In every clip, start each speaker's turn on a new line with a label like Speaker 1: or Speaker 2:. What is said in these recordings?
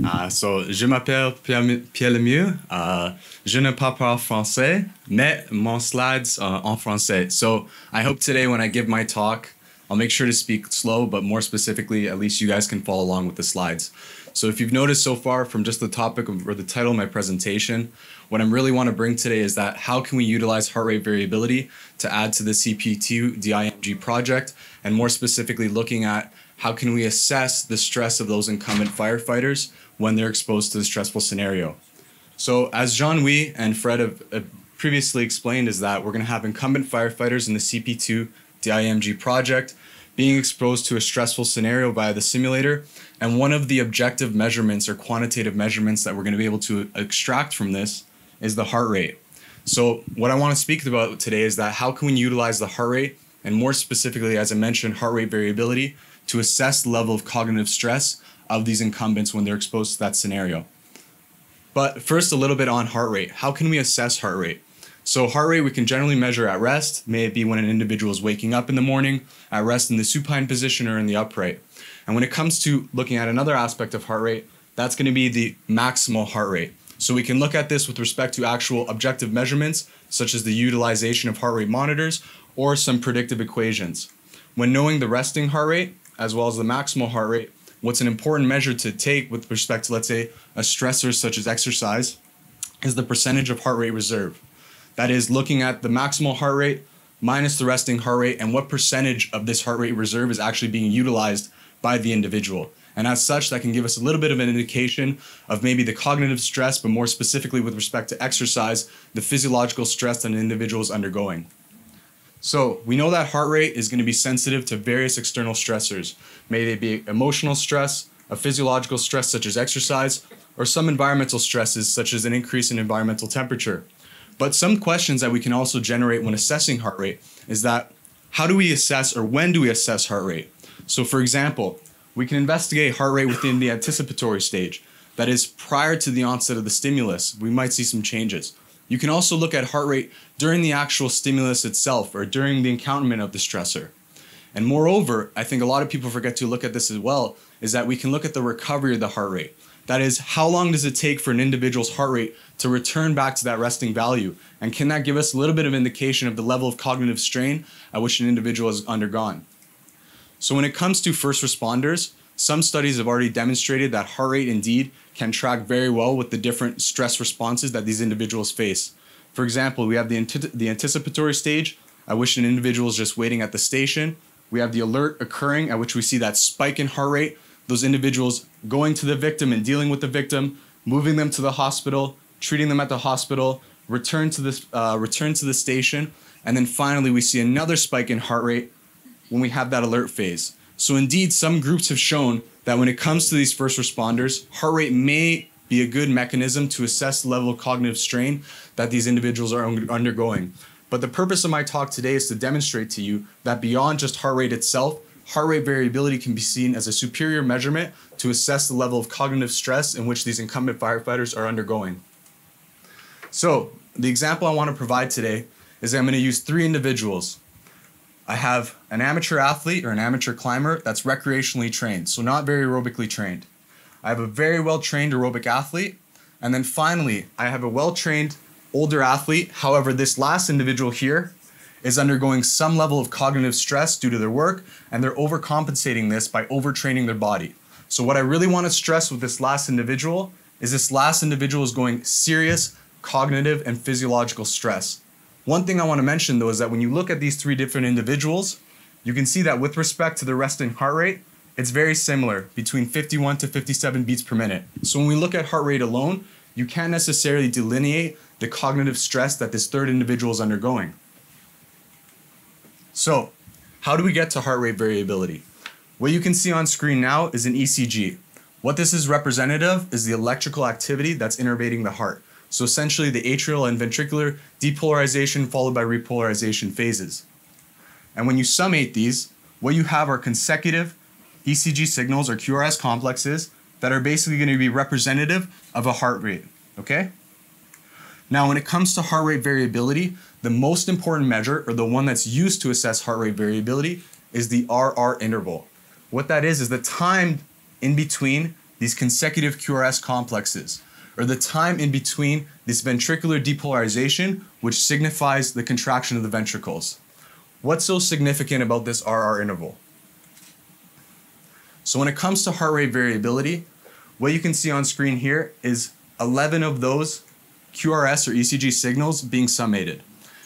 Speaker 1: Je m'appelle Pierre Lemieux. Je ne parle pas français, mais mon slides en français. So I hope today when I give my talk, I'll make sure to speak slow, but more specifically, at least you guys can follow along with the slides. So if you've noticed so far from just the topic or the title of my presentation, what I really want to bring today is that how can we utilize heart rate variability to add to the CP2 DIMG project, and more specifically looking at how can we assess the stress of those incumbent firefighters when they're exposed to the stressful scenario. So as Jean-Louis and Fred have previously explained, is that we're going to have incumbent firefighters in the CP2 DIMG project being exposed to a stressful scenario via the simulator, and one of the objective measurements or quantitative measurements that we're going to be able to extract from this is the heart rate. So what I want to speak about today is that how can we utilize the heart rate, and more specifically, as I mentioned, heart rate variability, to assess the level of cognitive stress of these incumbents when they're exposed to that scenario. But first, a little bit on heart rate. How can we assess heart rate? So heart rate we can generally measure at rest, may it be when an individual is waking up in the morning, at rest in the supine position or in the upright. And when it comes to looking at another aspect of heart rate, that's going to be the maximal heart rate. So we can look at this with respect to actual objective measurements, such as the utilization of heart rate monitors or some predictive equations. When knowing the resting heart rate, as well as the maximal heart rate, what's an important measure to take with respect to, let's say, a stressor such as exercise, is the percentage of heart rate reserve. That is, looking at the maximal heart rate minus the resting heart rate and what percentage of this heart rate reserve is actually being utilized by the individual. And as such, that can give us a little bit of an indication of maybe the cognitive stress, but more specifically with respect to exercise, the physiological stress that an individual is undergoing. So we know that heart rate is going to be sensitive to various external stressors. May they be emotional stress, a physiological stress such as exercise, or some environmental stresses such as an increase in environmental temperature. But some questions that we can also generate when assessing heart rate is that how do we assess, or when do we assess heart rate? So for example, we can investigate heart rate within the anticipatory stage. That is, prior to the onset of the stimulus, we might see some changes. You can also look at heart rate during the actual stimulus itself or during the encounterment of the stressor. And moreover, I think a lot of people forget to look at this as well, is that we can look at the recovery of the heart rate. That is, how long does it take for an individual's heart rate to return back to that resting value? And can that give us a little bit of indication of the level of cognitive strain at which an individual has undergone? So when it comes to first responders, some studies have already demonstrated that heart rate indeed can track very well with the different stress responses that these individuals face. For example, we have the anticipatory stage, at which an individual is just waiting at the station. We have the alert occurring, at which we see that spike in heart rate, those individuals going to the victim and dealing with the victim, moving them to the hospital, treating them at the hospital, return to the station, and then finally we see another spike in heart rate when we have that alert phase. So indeed, some groups have shown that when it comes to these first responders, heart rate may be a good mechanism to assess the level of cognitive strain that these individuals are undergoing. But the purpose of my talk today is to demonstrate to you that beyond just heart rate itself, heart rate variability can be seen as a superior measurement to assess the level of cognitive stress in which these incumbent firefighters are undergoing. So the example I want to provide today is that I'm going to use three individuals. I have an amateur athlete or an amateur climber that's recreationally trained, so not very aerobically trained. I have a very well-trained aerobic athlete, and then finally, I have a well-trained older athlete. However, this last individual here is undergoing some level of cognitive stress due to their work, and they're overcompensating this by overtraining their body. So what I really want to stress with this last individual is going serious cognitive and physiological stress. One thing I want to mention though is that when you look at these three different individuals, you can see that with respect to the resting heart rate, it's very similar, between 51 to 57 beats per minute. So when we look at heart rate alone, you can't necessarily delineate the cognitive stress that this third individual is undergoing. So how do we get to heart rate variability? What you can see on screen now is an ECG. What this is representative of is the electrical activity that's innervating the heart. So essentially the atrial and ventricular depolarization followed by repolarization phases. And when you summate these, what you have are consecutive ECG signals or QRS complexes that are basically going to be representative of a heart rate, okay? Now when it comes to heart rate variability, the most important measure, or the one that's used to assess heart rate variability, is the RR interval. What that is the time in between these consecutive QRS complexes, or the time in between this ventricular depolarization, which signifies the contraction of the ventricles. What's so significant about this RR interval? So when it comes to heart rate variability, what you can see on screen here is 11 of those QRS or ECG signals being summated.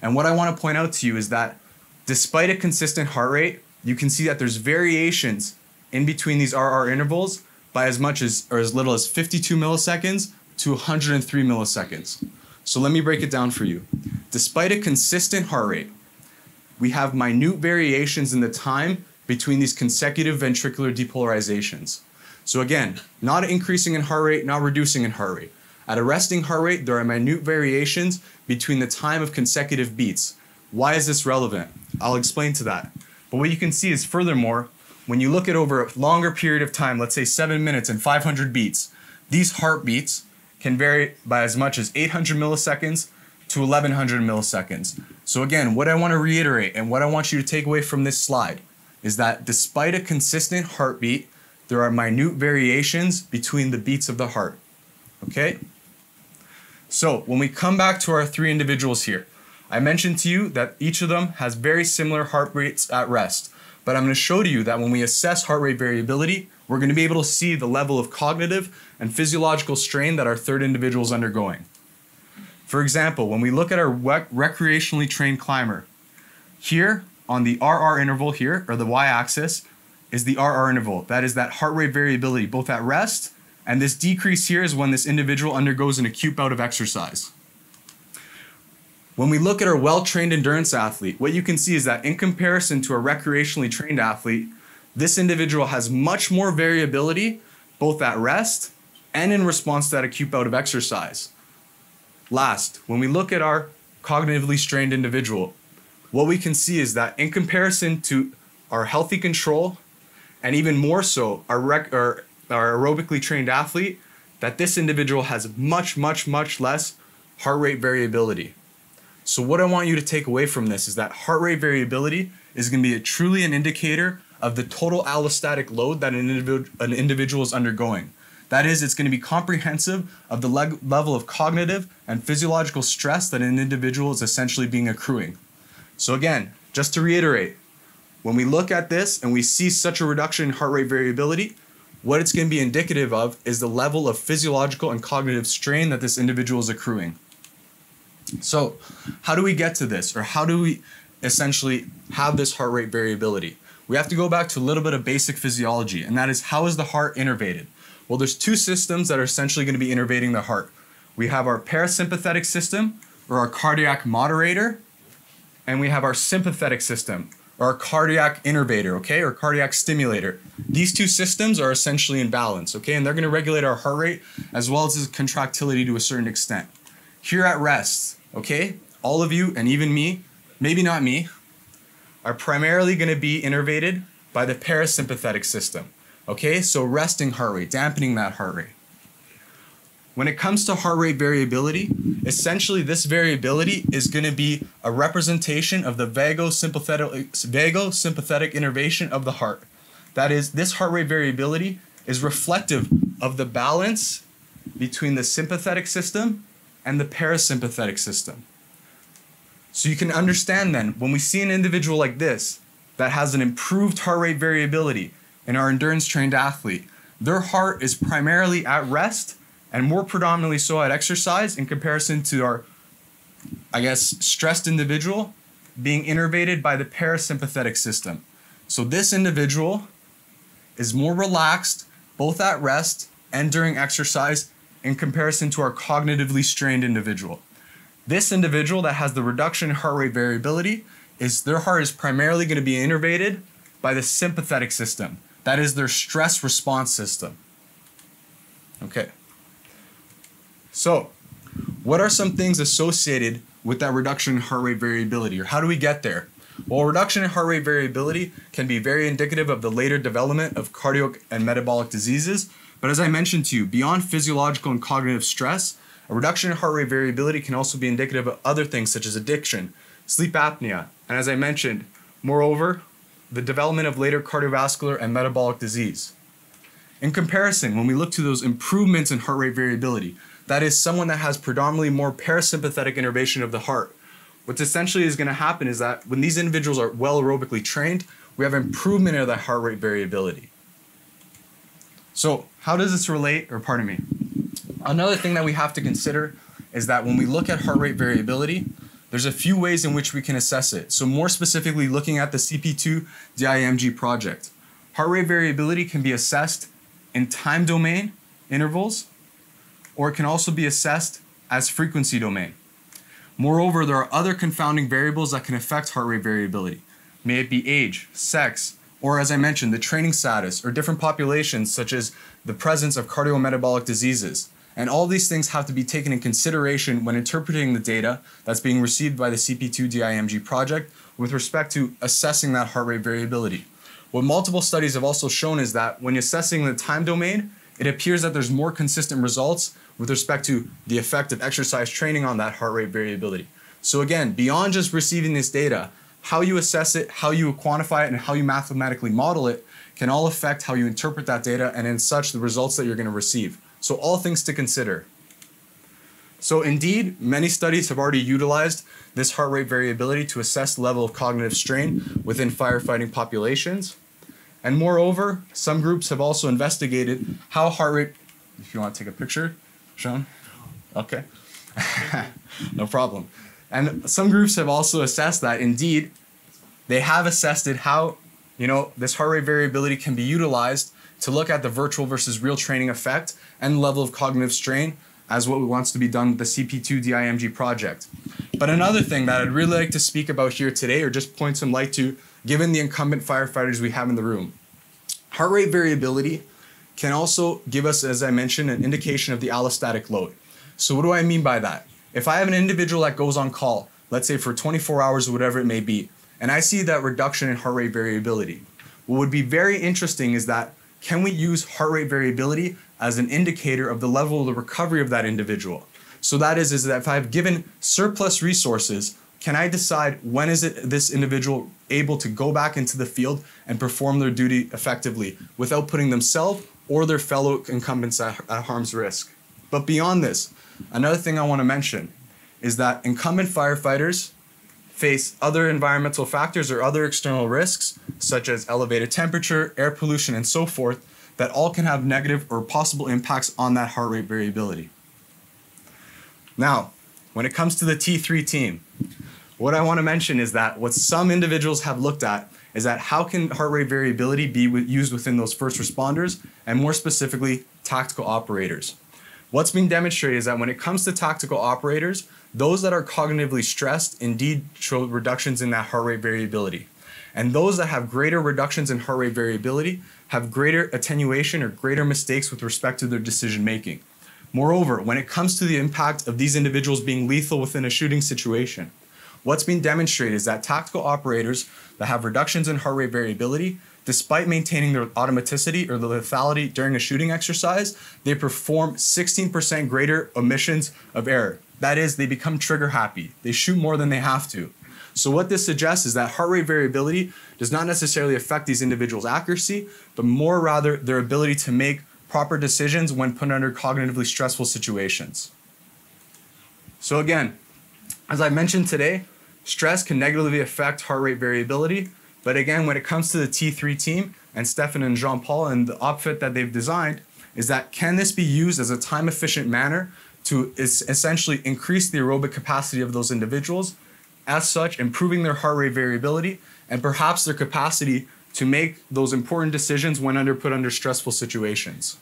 Speaker 1: And what I want to point out to you is that despite a consistent heart rate, you can see that there's variations in between these RR intervals by as much as or as little as 52 milliseconds to 103 milliseconds. So let me break it down for you. Despite a consistent heart rate, we have minute variations in the time between these consecutive ventricular depolarizations. So again, not increasing in heart rate, not reducing in heart rate. At a resting heart rate, there are minute variations between the time of consecutive beats. Why is this relevant? I'll explain to that. But what you can see is furthermore, when you look at over a longer period of time, let's say 7 minutes and 500 beats, these heartbeats can vary by as much as 800 milliseconds to 1100 milliseconds. So again, what I want to reiterate and what I want you to take away from this slide is that despite a consistent heartbeat, there are minute variations between the beats of the heart. Okay? So when we come back to our three individuals here, I mentioned to you that each of them has very similar heart rates at rest. But I'm going to show to you that when we assess heart rate variability, we're going to be able to see the level of cognitive and physiological strain that our third individual is undergoing. For example, when we look at our recreationally trained climber, here on the RR interval here, or the y-axis, is the RR interval. That is that heart rate variability, both at rest, and this decrease here is when this individual undergoes an acute bout of exercise. When we look at our well-trained endurance athlete, what you can see is that in comparison to a recreationally trained athlete, this individual has much more variability, both at rest and in response to that acute bout of exercise. Last, when we look at our cognitively strained individual, what we can see is that in comparison to our healthy control, and even more so our aerobically trained athlete, that this individual has much less heart rate variability. So what I want you to take away from this is that heart rate variability is going to be truly an indicator of the total allostatic load that an individual is undergoing. That is, it's going to be comprehensive of the level of cognitive and physiological stress that an individual is essentially being accruing. So again, just to reiterate, when we look at this and we see such a reduction in heart rate variability, what it's going to be indicative of is the level of physiological and cognitive strain that this individual is accruing. So how do we get to this, or how do we essentially have this heart rate variability? We have to go back to a little bit of basic physiology, and that is, how is the heart innervated? Well, there's two systems that are essentially going to be innervating the heart. We have our parasympathetic system, or our cardiac moderator, and we have our sympathetic system, or our cardiac innervator, okay, or cardiac stimulator. These two systems are essentially in balance, okay, and they're going to regulate our heart rate as well as its contractility to a certain extent. Here at rest, okay, all of you and even me, maybe not me, are primarily going to be innervated by the parasympathetic system, okay, so resting heart rate, dampening that heart rate. When it comes to heart rate variability, essentially this variability is going to be a representation of the vagosympathetic innervation of the heart. That is, this heart rate variability is reflective of the balance between the sympathetic system and the parasympathetic system. So you can understand then, when we see an individual like this that has an improved heart rate variability in our endurance trained athlete, their heart is primarily at rest and more predominantly so at exercise in comparison to our, stressed individual being innervated by the parasympathetic system. So this individual is more relaxed both at rest and during exercise in comparison to our cognitively strained individual. This individual that has the reduction in heart rate variability, their heart is primarily going to be innervated by the sympathetic system. That is their stress response system. Okay. So, what are some things associated with that reduction in heart rate variability, or how do we get there? Well, reduction in heart rate variability can be very indicative of the later development of cardiac and metabolic diseases, but as I mentioned to you, beyond physiological and cognitive stress, a reduction in heart rate variability can also be indicative of other things such as addiction, sleep apnea, and as I mentioned, moreover, the development of later cardiovascular and metabolic disease.
Speaker 2: In comparison, when we look to those improvements in heart rate variability, that is someone that has predominantly more parasympathetic innervation of the heart. What essentially is going to happen is that when these individuals are well aerobically trained, we have improvement of that heart rate variability. So how does this relate, or pardon me, another thing that we have to consider is that when we look at heart rate variability, there's a few ways in which we can assess it. So more specifically looking at the CP2 DIMG project. Heart rate variability can be assessed in time domain intervals, or it can also be assessed as frequency domain. Moreover, there are other confounding variables that can affect heart rate variability. May it be age, sex, or as I mentioned, the training status, or different populations such as the presence of cardiometabolic diseases. And all these things have to be taken in consideration when interpreting the data that's being received by the CP2 DIMG project with respect to assessing that heart rate variability. What multiple studies have also shown is that when assessing the time domain, it appears that there's more consistent results with respect to the effect of exercise training on that heart rate variability. So again, beyond just receiving this data, how you assess it, how you quantify it, and how you mathematically model it can all affect how you interpret that data and in such the results that you're going to receive. So all things to consider. So indeed, many studies have already utilized this heart rate variability to assess the level of cognitive strain within firefighting populations. And moreover, some groups have also investigated how heart rate, if you want to take a picture, Sean? Okay. No problem. And some groups have also assessed that indeed, they have assessed it how, this heart rate variability can be utilized to look at the virtual versus real training effect and level of cognitive strain as what wants to be done with the CP2 DIMG project. But another thing that I'd really like to speak about here today, or just point some light to, given the incumbent firefighters we have in the room. Heart rate variability can also give us, as I mentioned, an indication of the allostatic load. So what do I mean by that? If I have an individual that goes on call, let's say for 24 hours or whatever it may be, and I see that reduction in heart rate variability, what would be very interesting is that can we use heart rate variability as an indicator of the level of the recovery of that individual? So that is that if I've given surplus resources, can I decide when is it this individual able to go back into the field and perform their duty effectively without putting themselves or their fellow incumbents at harm's risk? But beyond this, another thing I want to mention is that incumbent firefighters face other environmental factors or other external risks, such as elevated temperature, air pollution, and so forth, that all can have negative or possible impacts on that heart rate variability. Now, when it comes to the T3 team, what I want to mention is that what some individuals have looked at is that how can heart rate variability be used within those first responders, and more specifically, tactical operators. What's been demonstrated is that when it comes to tactical operators, those that are cognitively stressed indeed show reductions in that heart rate variability. And those that have greater reductions in heart rate variability have greater attenuation or greater mistakes with respect to their decision making. Moreover, when it comes to the impact of these individuals being lethal within a shooting situation, what's been demonstrated is that tactical operators that have reductions in heart rate variability, despite maintaining their automaticity or the lethality during a shooting exercise, they perform 16% greater emissions of air. That is, they become trigger happy. They shoot more than they have to. So what this suggests is that heart rate variability does not necessarily affect these individuals' accuracy, but more rather their ability to make proper decisions when put under cognitively stressful situations. So again, as I mentioned today, stress can negatively affect heart rate variability. But again, when it comes to the T3 team and Stefan and Jean-Paul and the outfit that they've designed, is that can this be used as a time-efficient manner to essentially increase the aerobic capacity of those individuals, as such improving their heart rate variability and perhaps their capacity to make those important decisions when put under stressful situations.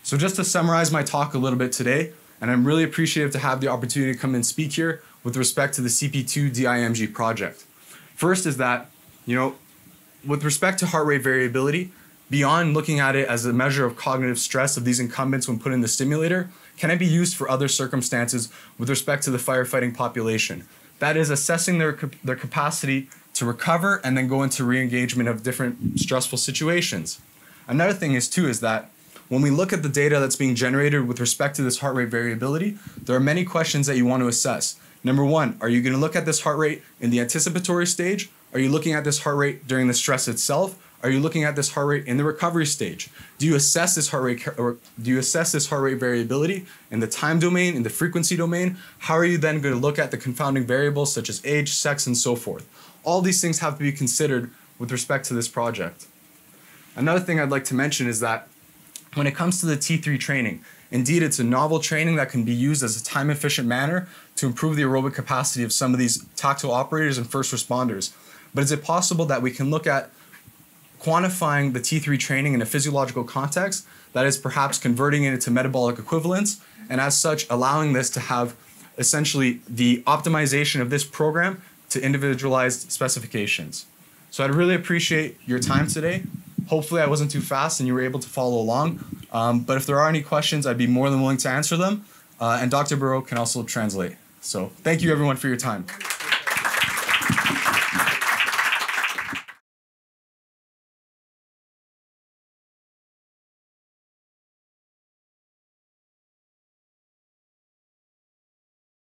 Speaker 2: So just to summarize my talk a little bit today, and I'm really appreciative to have the opportunity to come and speak here with respect to the CP2 DIMG project. First is that, with respect to heart rate variability, beyond looking at it as a measure of cognitive stress of these incumbents when put in the simulator, can it be used for other circumstances with respect to the firefighting population? That is assessing their capacity to recover and then go into re-engagement of different stressful situations. Another thing is that when we look at the data that's being generated with respect to this heart rate variability, there are many questions that you want to assess. Number one, are you going to look at this heart rate in the anticipatory stage? Are you looking at this heart rate during the stress itself? Are you looking at this heart rate in the recovery stage? Do you assess this heart rate variability in the time domain, in the frequency domain? How are you then going to look at the confounding variables such as age, sex, and so forth? All these things have to be considered with respect to this project. Another thing I'd like to mention is that when it comes to the T3 training, indeed it's a novel training that can be used as a time-efficient manner to improve the aerobic capacity of some of these tactile operators and first responders. But is it possible that we can look at quantifying the T3 training in a physiological context, that is perhaps converting it into metabolic equivalents, and as such allowing this to have essentially the optimization of this program to individualized specifications? So I'd really appreciate your time today. Hopefully I wasn't too fast and you were able to follow along. But if there are any questions, I'd be more than willing to answer them. And Dr. Burrow can also translate. So thank you everyone for your time.